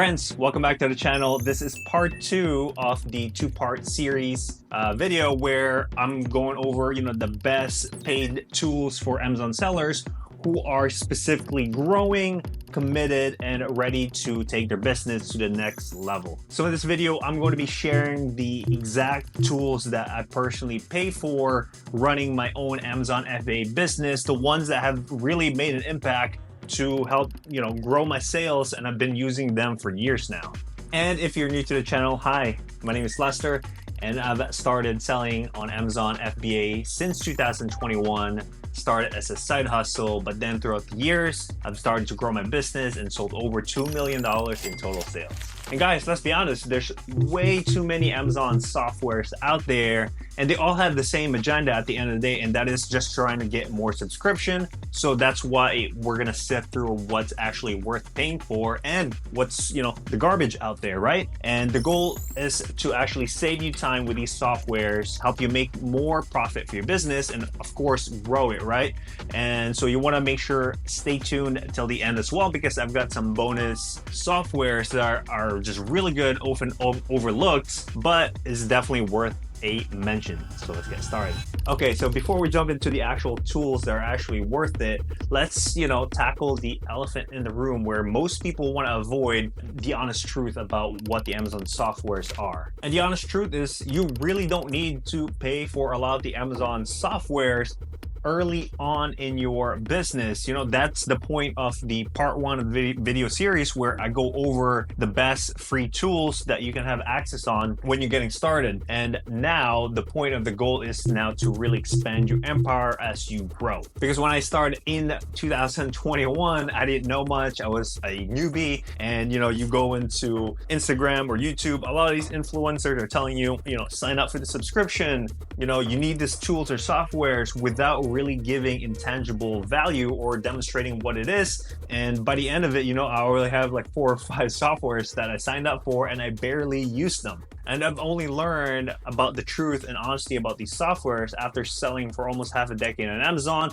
Friends, welcome back to the channel. This is part 2 of the two-part series video where I'm going over, the best paid tools for Amazon sellers who are specifically growing, committed, and ready to take their business to the next level. So in this video, I'm going to be sharing the exact tools that I personally pay for running my own Amazon FBA business, the ones that have really made an impact to help grow my sales, and I've been using them for years now. And if you're new to the channel, hi, my name is Lester, and I've started selling on Amazon FBA since 2021. Started as a side hustle, but then throughout the years, I've started to grow my business and sold over $2 million in total sales. And guys, let's be honest, there's way too many Amazon softwares out there, and they all have the same agenda at the end of the day, and that is just trying to get more subscription. So that's why we're gonna sift through what's actually worth paying for and what's, the garbage out there, right? And the goal is to actually save you time with these softwares, help you make more profit for your business, and of course, grow it, right? And so you wanna make sure, stay tuned till the end as well, because I've got some bonus softwares that are just really good, often overlooked, but is definitely worth a mention. So let's get started. Okay, so before we jump into the actual tools that are actually worth it, let's tackle the elephant in the room where most people want to avoid the honest truth about what the Amazon softwares are. And the honest truth is you really don't need to pay for a lot of the Amazon softwares early on in your business. That's the point of the part 1 of the video series, where I go over the best free tools that you can have access on when you're getting started. And now the point of the goal is now to really expand your empire as you grow. Because when I started in 2021, I didn't know much. I was a newbie, and you go into Instagram or YouTube, a lot of these influencers are telling you, sign up for the subscription, you need these tools or softwares without really giving intangible value or demonstrating what it is. And by the end of it, I only have like 4 or 5 softwares that I signed up for, and I barely use them. And I've only learned about the truth and honesty about these softwares after selling for almost half a decade on Amazon,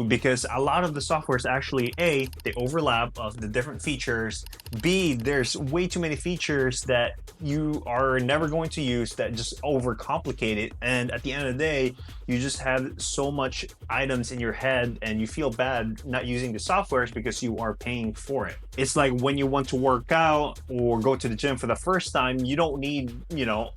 because a lot of the softwares actually, A, they overlap of the different features, B, there's way too many features that you are never going to use that just overcomplicate it. And at the end of the day, you just have so much items in your head and you feel bad not using the softwares because you are paying for it. It's like when you want to work out or go to the gym for the first time, you don't need,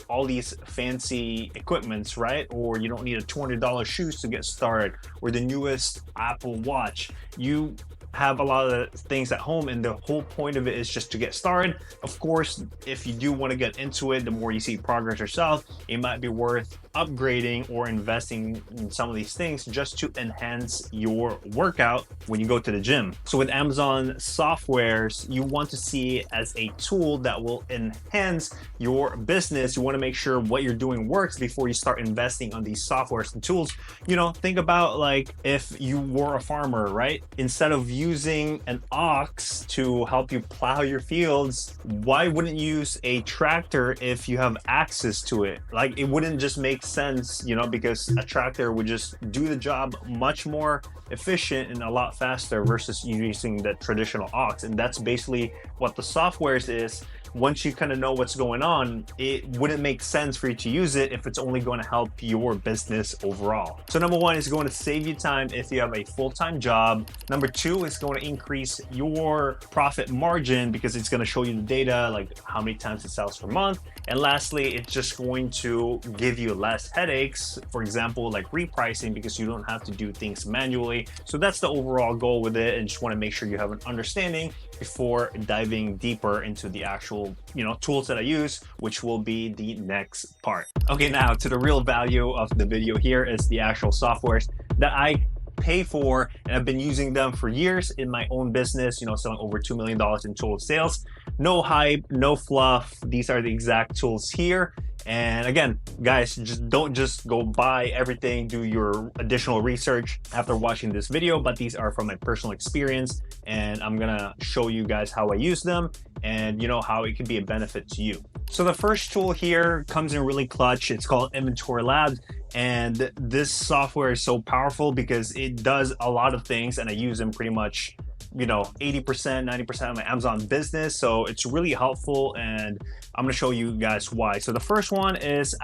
all these fancy equipments, right? Or you don't need a $200 shoes to get started or the newest Apple Watch. You have a lot of things at home, and the whole point of it is just to get started. Of course, if you do want to get into it, the more you see progress yourself, it might be worth upgrading or investing in some of these things just to enhance your workout when you go to the gym. So with Amazon softwares, you want to see it as a tool that will enhance your business. You want to make sure what you're doing works before you start investing on these softwares and tools. Think about like if you were a farmer, right? Instead of using an ox to help you plow your fields, why wouldn't you use a tractor if you have access to it? Like, it wouldn't just make sense, because a tractor would just do the job much more efficient and a lot faster versus using the traditional ox. And that's basically what the softwares is. Once you kind of know what's going on, it wouldn't make sense for you to use it if it's only going to help your business overall. So number 1 is going to save you time if you have a full-time job. Number 2 is going to increase your profit margin because it's going to show you the data, like how many times it sells per month. And lastly, it's just going to give you less headaches, for example, like repricing, because you don't have to do things manually. So that's the overall goal with it, and just want to make sure you have an understanding before diving deeper into the actual tools that I use, which will be the next part. Okay, now to the real value of the video here is the actual softwares that I pay for, and I've been using them for years in my own business, selling over $2 million in total sales. No hype, no fluff. These are the exact tools here. And again, guys, don't just go buy everything, do your additional research after watching this video, but these are from my personal experience, and I'm gonna show you guys how I use them and how it could be a benefit to you. So the first tool here comes in really clutch. It's called Inventory Labs, and this software is so powerful because it does a lot of things, and I use them pretty much 80%, 90% of my Amazon business. So it's really helpful, and I'm gonna show you guys why. So the first one is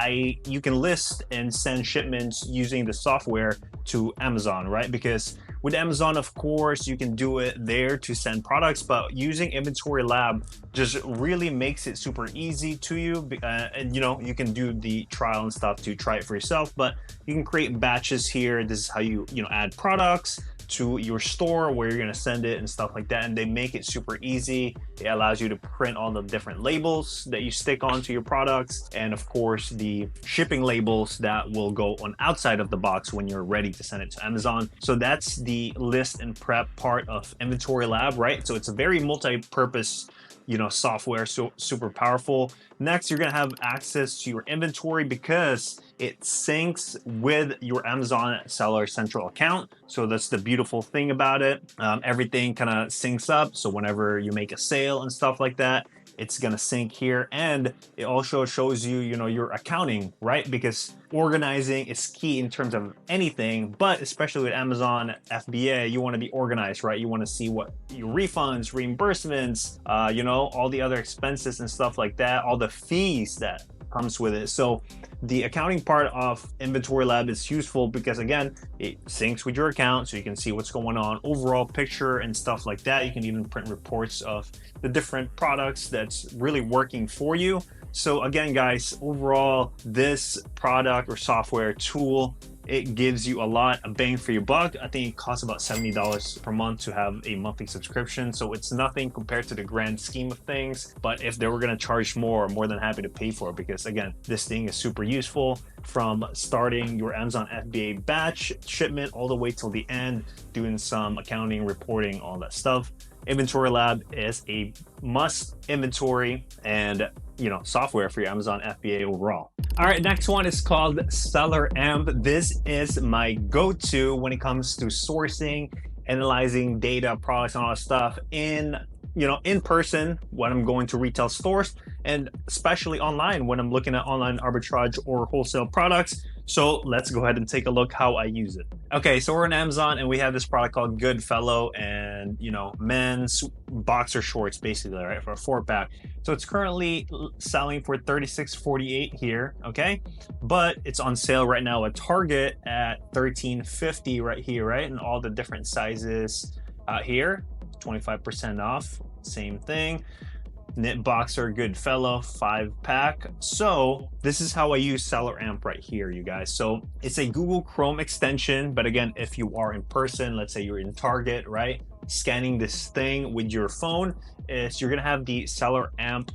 you can list and send shipments using the software to Amazon, right? Because with Amazon, of course, you can do it there to send products, but using Inventory Lab just really makes it super easy to you. And you can do the trial and stuff to try it for yourself, but you can create batches here. This is how you add products to your store where you're going to send it and stuff like that, and they make it super easy. It allows you to print all the different labels that you stick onto your products, and of course the shipping labels that will go on outside of the box when you're ready to send it to Amazon. So that's the list and prep part of Inventory Lab, right? So it's a very multi-purpose software, so super powerful. Next, you're gonna have access to your inventory because it syncs with your Amazon Seller Central account. So that's the beautiful thing about it. Everything kind of syncs up. So whenever you make a sale and stuff like that, it's gonna sync here, and it also shows you, your accounting, right? Because organizing is key in terms of anything, but especially with Amazon FBA, you want to be organized, right? You want to see what your refunds, reimbursements, all the other expenses and stuff like that, all the fees that comes with it. So the accounting part of Inventory Lab is useful because, again, it syncs with your account, so you can see what's going on, overall picture and stuff like that. You can even print reports of the different products that's really working for you. So again, guys, overall, this product or software tool, it gives you a lot of bang for your buck. I think it costs about $70 per month to have a monthly subscription. So it's nothing compared to the grand scheme of things. But if they were gonna charge more, I'm more than happy to pay for it because, again, this thing is super useful from starting your Amazon FBA batch shipment all the way till the end, doing some accounting, reporting, all that stuff. Inventory Lab is a must inventory and software for your Amazon FBA overall. All right, next one is called SellerAmp. This is my go-to when it comes to sourcing, analyzing data, products, and all that stuff in person when I'm going to retail stores, and especially online when I'm looking at online arbitrage or wholesale products. So let's go ahead and take a look how I use it. Okay, so we're on Amazon and we have this product called Goodfellow, and men's boxer shorts basically, right, for a 4-pack. So it's currently selling for $36.48 here, okay? But it's on sale right now at Target at $13.50 right here, right? And all the different sizes here, 25% off, same thing. Knit boxer Goodfellow 5-pack. So this is how I use SellerAmp right here, you guys. So it's a Google Chrome extension, but again, if you are in person, let's say you're in Target, right, scanning this thing with your phone, you're gonna have the SellerAmp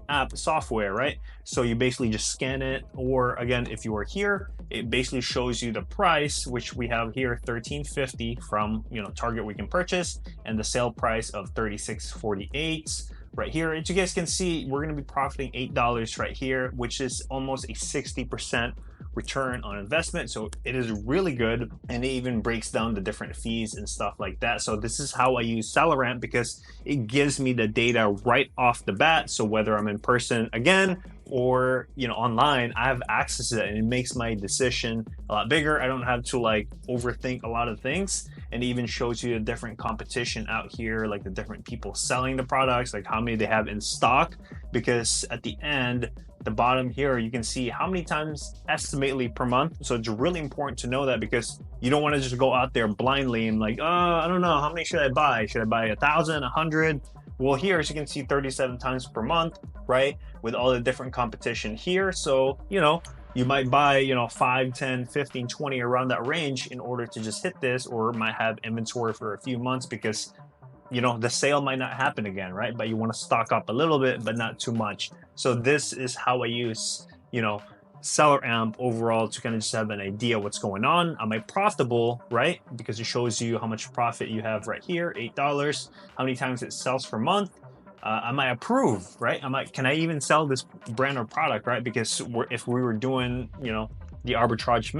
app software, right? So you basically just scan it, or again, if you are here, it basically shows you the price, which we have here, $13.50 from Target we can purchase, and the sale price of $36.48 right here. As you guys can see, we're going to be profiting $8 right here, which is almost a 60% return on investment. So it is really good, and it even breaks down the different fees and stuff like that. So this is how I use SellerAmp because it gives me the data right off the bat. So whether I'm in person again or online, I have access to it, and it makes my decision a lot bigger. I don't have to overthink a lot of things, and it even shows you the different competition out here, like the different people selling the products, like how many they have in stock, because at the end, the bottom here, you can see how many times estimately per month. So it's really important to know that, because you don't want to just go out there blindly and I don't know, how many should I buy? Should I buy 1,000, 100? Well, here, as you can see, 37 times per month, right? With all the different competition here. So, you might buy, 5, 10, 15, 20 around that range in order to just hit this, or might have inventory for a few months because, the sale might not happen again, right? But you want to stock up a little bit, but not too much. So this is how I use, SellerAmp overall to kind of just have an idea what's going on. Am I profitable, right? Because it shows you how much profit you have right here, $8, how many times it sells per month. Am I approved, right? Can I even sell this brand or product, right? Because if we were doing, the arbitrage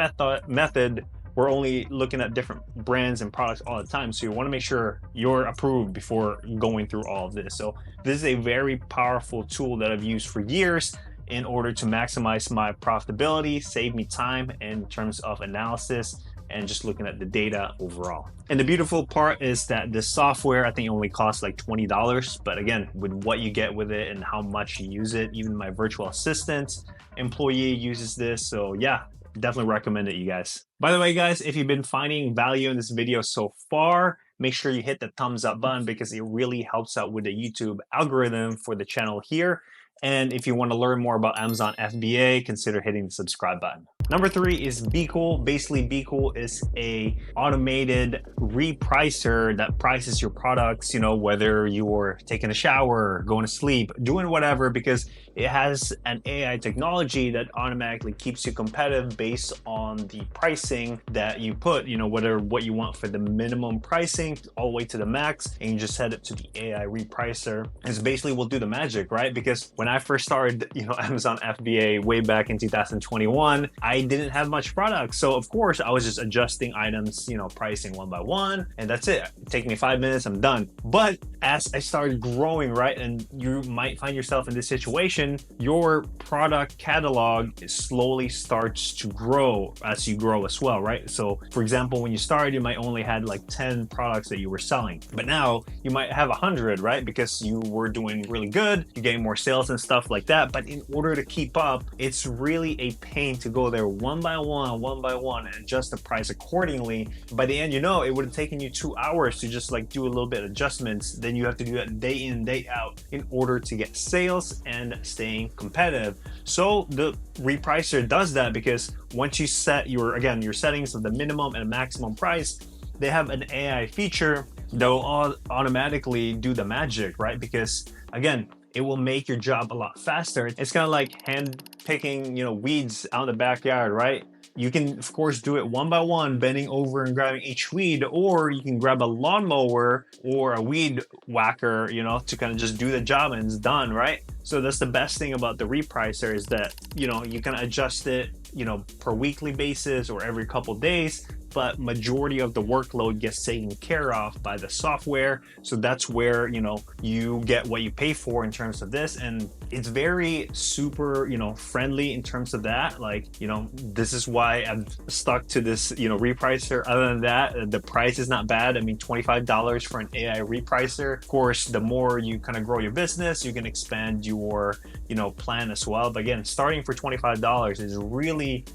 method, we're only looking at different brands and products all the time. So you want to make sure you're approved before going through all of this. So this is a very powerful tool that I've used for years in order to maximize my profitability, save me time in terms of analysis, and just looking at the data overall. And the beautiful part is that this software, I think it only costs like $20, but again, with what you get with it and how much you use it, even my virtual assistant employee uses this. So yeah, definitely recommend it, you guys. By the way, guys, if you've been finding value in this video so far, make sure you hit the thumbs up button because it really helps out with the YouTube algorithm for the channel here. And if you want to learn more about Amazon FBA, consider hitting the subscribe button. Number 3 is Bqool. Basically, Bqool is a automated repricer that prices your products, you know, whether you're taking a shower, going to sleep, doing whatever, because it has an AI technology that automatically keeps you competitive based on the pricing that you put, you know, what you want for the minimum pricing all the way to the max, and you just set it to the AI repricer. And basically will do the magic, right? Because when I first started, you know, Amazon FBA way back in 2021, I didn't have much product. So of course I was just adjusting items, you know, pricing one by one, and that's it. It takes me 5 minutes, I'm done. But as I started growing, right, and you might find yourself in this situation, your product catalog slowly starts to grow as you grow as well, right? So for example, when you started, you might only had like 10 products that you were selling, but now you might have 100, right? Because you were doing really good, you're getting more sales and stuff like that. But in order to keep up, it's really a pain to go there one by one and adjust the price accordingly. By the end, you know, it would have taken you 2 hours to just like do a little bit of adjustments. Then you have to do that day in, day out in order to get sales and staying competitive. So the repricer does that, because once you set your settings of the minimum and maximum price, they have an AI feature that will automatically do the magic, right? Because again, it will make your job a lot faster. It's kind of like hand picking, you know, weeds out in the backyard, right? You can, of course, do it one by one, bending over and grabbing each weed, or you can grab a lawnmower or a weed whacker, you know, to kind of just do the job and it's done, right? So that's the best thing about the repricer, is that, you know, you can adjust it, you know, per weekly basis or every couple days, but majority of the workload gets taken care of by the software. So that's where, you know, you get what you pay for in terms of this. And it's very super, you know, friendly in terms of that. Like, you know, this is why I've stuck to this, you know, repricer. Other than that, the price is not bad. I mean, $25 for an AI repricer. Of course, the more you kind of grow your business, you can expand your, you know, plan as well. But again, starting for $25 is really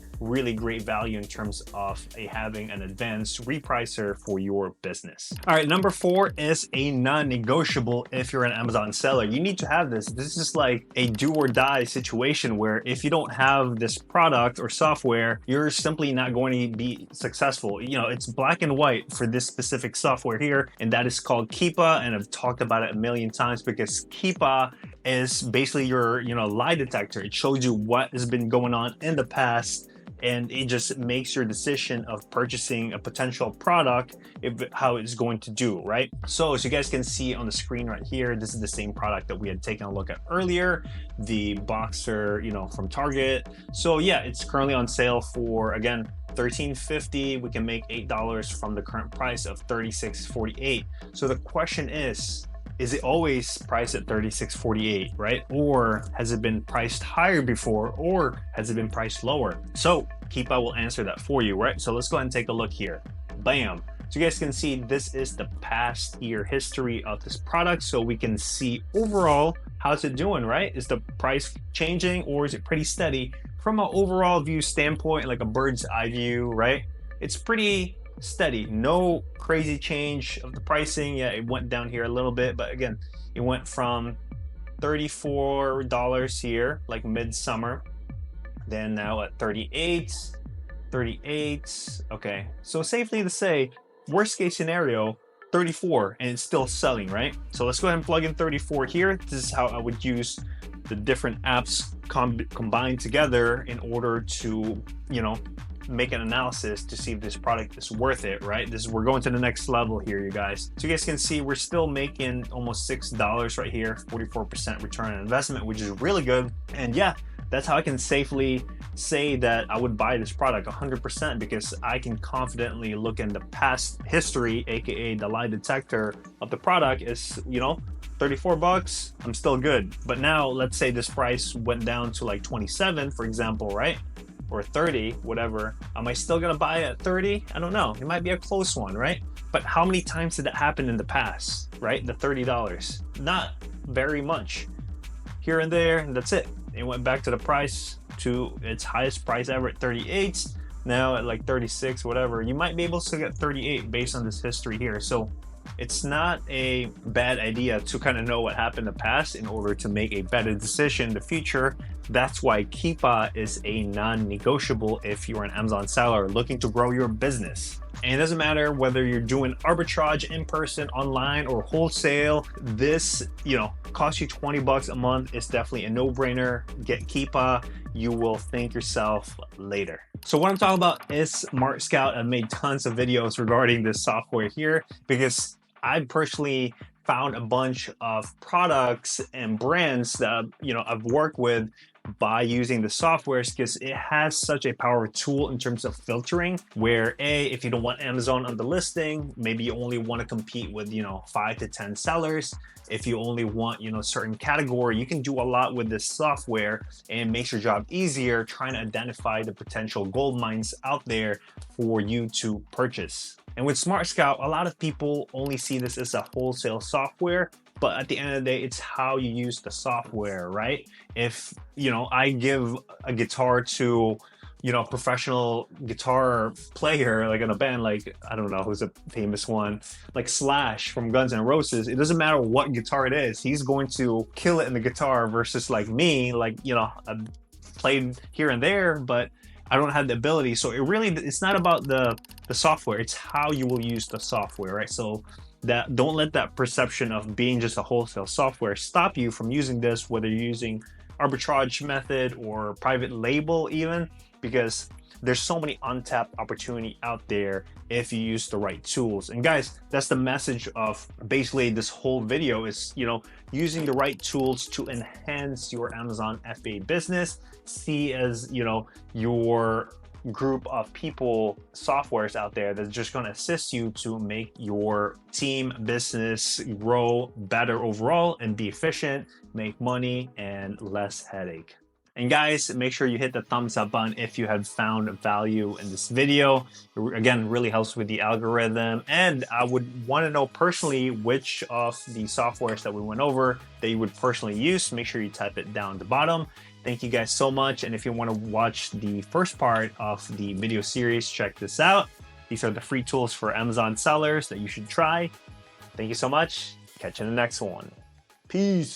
great value in terms of having an advanced repricer for your business. All right, number 4 is a non-negotiable. If you're an Amazon seller, you need to have this. This is like a do or die situation where if you don't have this product or software, you're simply not going to be successful. You know, it's black and white for this specific software here, and that is called KEEPA. And I've talked about it a million times, because KEEPA is basically your, you know, lie detector. It shows you what has been going on in the past, and it just makes your decision of purchasing a potential product how it's going to do, right? So as you guys can see on the screen right here, this is the same product that we had taken a look at earlier, the boxer, you know, from Target. So yeah, it's currently on sale for, again, $13.50. We can make $8 from the current price of $36.48. So the question is it always priced at $36.48, right? Or has it been priced higher before, or has it been priced lower? So KEEPA will answer that for you, right? So let's go ahead and take a look here. Bam. So you guys can see this is the past year history of this product. So we can see overall, how's it doing, right? Is the price changing, or is it pretty steady? From an overall view standpoint, like a bird's eye view, right? It's pretty steady, no crazy change of the pricing. Yeah, it went down here a little bit, but again, it went from $34 here, like midsummer, then now at 38. Okay, so safely to say, worst case scenario, 34, and it's still selling, right? So let's go ahead and plug in 34 here. This is how I would use the different apps combined together in order to, you know, make an analysis to see if this product is worth it, right? We're going to the next level here, you guys. So you guys can see we're still making almost $6 right here, 44% return on investment, which is really good. And yeah, that's how I can safely say that I would buy this product 100%, because I can confidently look in the past history, aka the lie detector of the product is, you know, 34 bucks, I'm still good. But now let's say this price went down to like 27, for example, right? or 30, whatever, am I still gonna buy it at 30? I don't know. It might be a close one, right? But how many times did that happen in the past, right? The $30. Not very much. Here and there, and that's it. It went back to the price, to its highest price ever at 38. Now at like 36, whatever. You might be able to get 38 based on this history here. So it's not a bad idea to kind of know what happened in the past in order to make a better decision in the future. That's why KEEPA is a non-negotiable if you're an Amazon seller looking to grow your business. And it doesn't matter whether you're doing arbitrage in person, online, or wholesale. This, costs you 20 bucks a month. It's definitely a no-brainer. Get KEEPA. You will thank yourself later. So what I'm talking about is Smart Scout. I've made tons of videos regarding this software here because I personally found a bunch of products and brands that I've worked with by using the software, because it has such a powerful tool in terms of filtering, where if you don't want Amazon on the listing, maybe you only want to compete with 5 to 10 sellers. If you only want certain category, you can do a lot with this software, and it makes your job easier trying to identify the potential gold mines out there for you to purchase. And with Smart Scout, a lot of people only see this as a wholesale software, but at the end of the day, it's how you use the software, right? If I give a guitar to a professional guitar player, like in a band, like I don't know who's a famous one, like Slash from Guns N' Roses, it doesn't matter what guitar it is, he's going to kill it in the guitar, versus like me, like I've played here and there, but I don't have the ability. So it's not about the software, it's how you will use the software, right? So don't let that perception of being just a wholesale software stop you from using this, whether you're using arbitrage method or private label even, because there's so many untapped opportunity out there if you use the right tools. And guys, that's the message of basically this whole video is, using the right tools to enhance your Amazon FBA business. See as, your group of people, softwares out there that's just going to assist you to make your team business grow better overall and be efficient, make money, and less headache. And guys, make sure you hit the thumbs up button if you have found value in this video. Again, really helps with the algorithm. And I would want to know personally which of the softwares that we went over that you would personally use. Make sure you type it down at the bottom. Thank you guys so much. And if you want to watch the first part of the video series, check this out. These are the free tools for Amazon sellers that you should try. Thank you so much. Catch you in the next one. Peace.